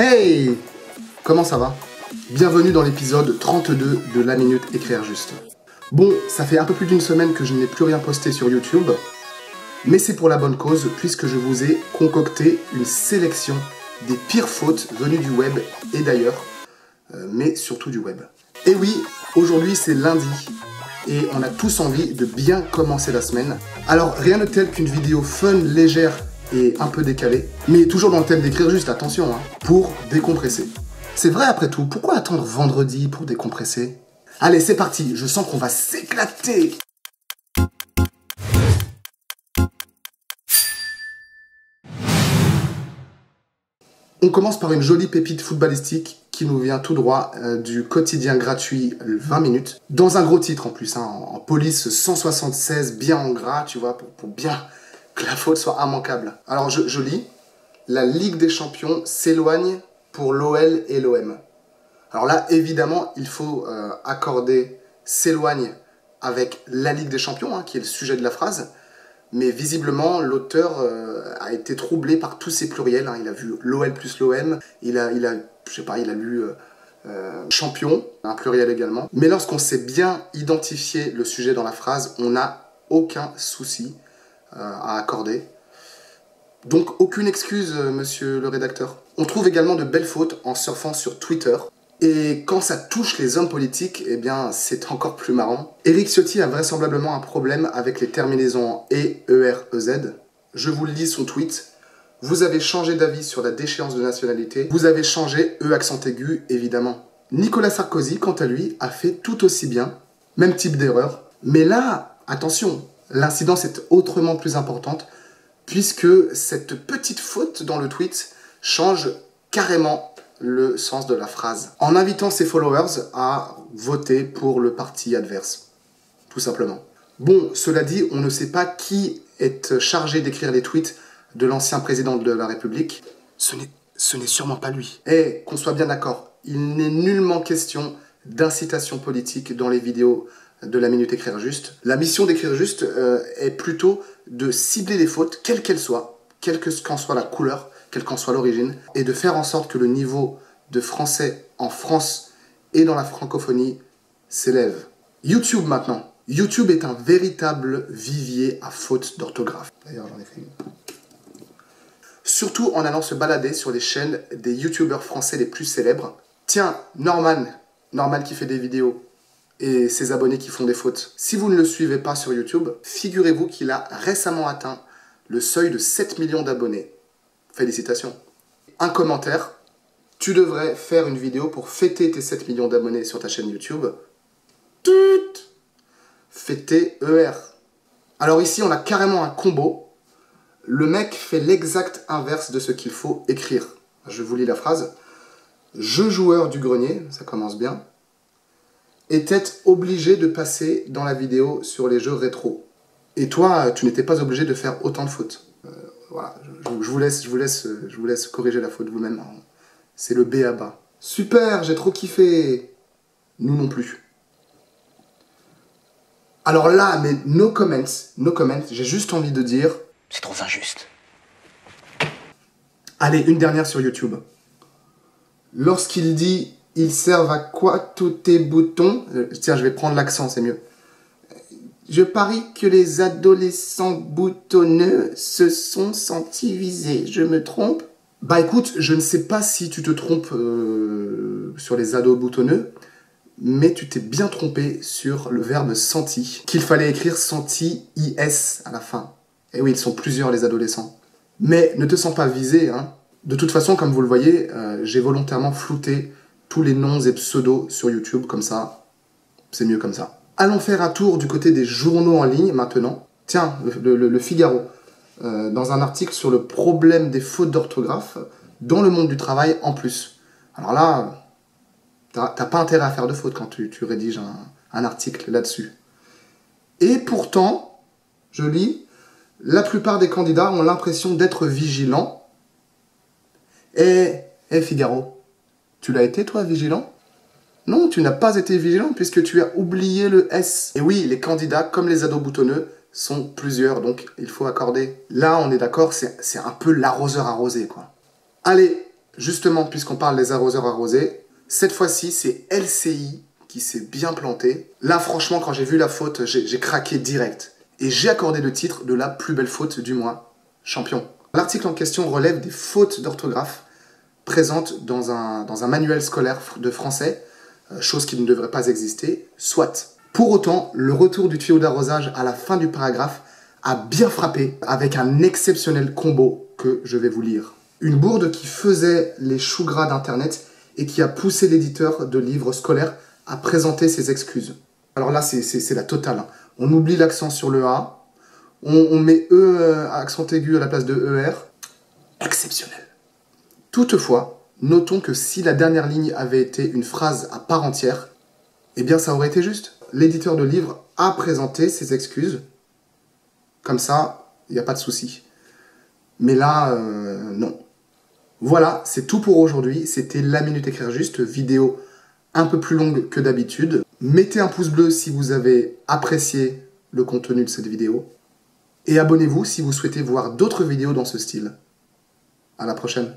Hey! Comment ça va? Bienvenue dans l'épisode 32 de La Minute Écrire Juste. Bon, ça fait un peu plus d'une semaine que je n'ai plus rien posté sur YouTube, mais c'est pour la bonne cause puisque je vous ai concocté une sélection des pires fautes venues du web et d'ailleurs, mais surtout du web. Et oui, aujourd'hui c'est lundi et on a tous envie de bien commencer la semaine. Alors rien de tel qu'une vidéo fun, légère et un peu décalée, mais toujours dans le thème d'écrire juste, attention, hein, pour décompresser. C'est vrai après tout, pourquoi attendre vendredi pour décompresser? Allez, c'est parti, je sens qu'on va s'éclater. On commence par une jolie pépite footballistique qui nous vient tout droit du quotidien gratuit 20 minutes. Dans un gros titre en plus, hein, en police 176, bien en gras, tu vois, pour bien que la faute soit immanquable. Alors je lis, la Ligue des Champions s'éloigne pour l'OL et l'OM. Alors là, évidemment, il faut accorder s'éloigne avec la Ligue des Champions, hein, qui est le sujet de la phrase. Mais visiblement, l'auteur a été troublé par tous ces pluriels. Hein. Il a vu l'OL plus l'OM, il a lu champion, un pluriel également. Mais lorsqu'on sait bien identifier le sujet dans la phrase, on n'a aucun souci à accorder. Donc aucune excuse, monsieur le rédacteur. On trouve également de belles fautes en surfant sur Twitter. Et quand ça touche les hommes politiques, eh bien, c'est encore plus marrant. Éric Ciotti a vraisemblablement un problème avec les terminaisons en E, ER, EZ. Je vous lis son tweet. Vous avez changé d'avis sur la déchéance de nationalité. Vous avez changé E accent aigu, évidemment. Nicolas Sarkozy, quant à lui, a fait tout aussi bien. Même type d'erreur. Mais là, attention, l'incidence est autrement plus importante puisque cette petite faute dans le tweet change carrément le sens de la phrase, en invitant ses followers à voter pour le parti adverse, tout simplement. Bon, cela dit, on ne sait pas qui est chargé d'écrire les tweets de l'ancien président de la République. Ce n'est sûrement pas lui. Et qu'on soit bien d'accord, il n'est nullement question d'incitation politique dans les vidéos de La Minute Écrire Juste. La mission d'Écrire Juste est plutôt de cibler les fautes, quelles qu'elles soient, quelle qu'en soit la couleur, quelle qu'en soit l'origine, et de faire en sorte que le niveau de français en France et dans la francophonie s'élève. YouTube maintenant. YouTube est un véritable vivier à fautes d'orthographe. D'ailleurs, j'en ai fait une. Surtout en allant se balader sur les chaînes des youtubeurs français les plus célèbres. Tiens, Norman qui fait des vidéos, et ses abonnés qui font des fautes. Si vous ne le suivez pas sur YouTube, figurez-vous qu'il a récemment atteint le seuil de 7 millions d'abonnés. Félicitations. Un commentaire, tu devrais faire une vidéo pour fêter tes 7 millions d'abonnés sur ta chaîne YouTube. Tut, fêter ER. Alors ici, on a carrément un combo. Le mec fait l'exact inverse de ce qu'il faut écrire. Je vous lis la phrase. Jeu joueur du grenier, ça commence bien, était obligé de passer dans la vidéo sur les jeux rétro. Et toi, tu n'étais pas obligé de faire autant de fautes. Voilà, je vous laisse corriger la faute vous-même. C'est le B à bas. Super, j'ai trop kiffé. Nous non plus. Alors là, mais no comments, j'ai juste envie de dire... C'est trop injuste. Allez, une dernière sur YouTube. Lorsqu'il dit... Ils servent à quoi tous tes boutons? Tiens, je vais prendre l'accent, c'est mieux. Je parie que les adolescents boutonneux se sont sentis visés. Je me trompe? Bah écoute, je ne sais pas si tu te trompes sur les ados boutonneux, mais tu t'es bien trompé sur le verbe senti, qu'il fallait écrire senti IS à la fin. Et oui, ils sont plusieurs les adolescents. Mais ne te sens pas visé, hein. De toute façon, comme vous le voyez, j'ai volontairement flouté tous les noms et pseudos sur YouTube, comme ça, c'est mieux comme ça. Allons faire un tour du côté des journaux en ligne maintenant. Tiens, le Figaro, dans un article sur le problème des fautes d'orthographe dans le monde du travail en plus. Alors là, t'as pas intérêt à faire de fautes quand tu rédiges un article là-dessus. Et pourtant, je lis, la plupart des candidats ont l'impression d'être vigilants. Et Figaro, tu l'as été, toi, vigilant? Non, tu n'as pas été vigilant puisque tu as oublié le S. Et oui, les candidats, comme les ados boutonneux, sont plusieurs, donc il faut accorder. Là, on est d'accord, c'est un peu l'arroseur arrosé, quoi. Allez, Justement, puisqu'on parle des arroseurs arrosés, cette fois-ci, c'est LCI qui s'est bien planté. Là, franchement, quand j'ai vu la faute, j'ai craqué direct. Et j'ai accordé le titre de la plus belle faute du mois. Champion. L'article en question relève des fautes d'orthographe présentes dans un manuel scolaire de français, chose qui ne devrait pas exister, soit. Pour autant, le retour du tuyau d'arrosage à la fin du paragraphe a bien frappé avec un exceptionnel combo que je vais vous lire. Une bourde qui faisait les choux gras d'Internet et qui a poussé l'éditeur de livres scolaires à présenter ses excuses. Alors là, c'est la totale. Hein. On oublie l'accent sur le A, on met accent aigu à la place de ER. Exceptionnel. Toutefois, notons que si la dernière ligne avait été une phrase à part entière, eh bien ça aurait été juste. L'éditeur de livre a présenté ses excuses. Comme ça, il n'y a pas de souci. Mais là, non. Voilà, c'est tout pour aujourd'hui. C'était la Minute Écrire Juste, vidéo un peu plus longue que d'habitude. Mettez un pouce bleu si vous avez apprécié le contenu de cette vidéo. Et abonnez-vous si vous souhaitez voir d'autres vidéos dans ce style. À la prochaine.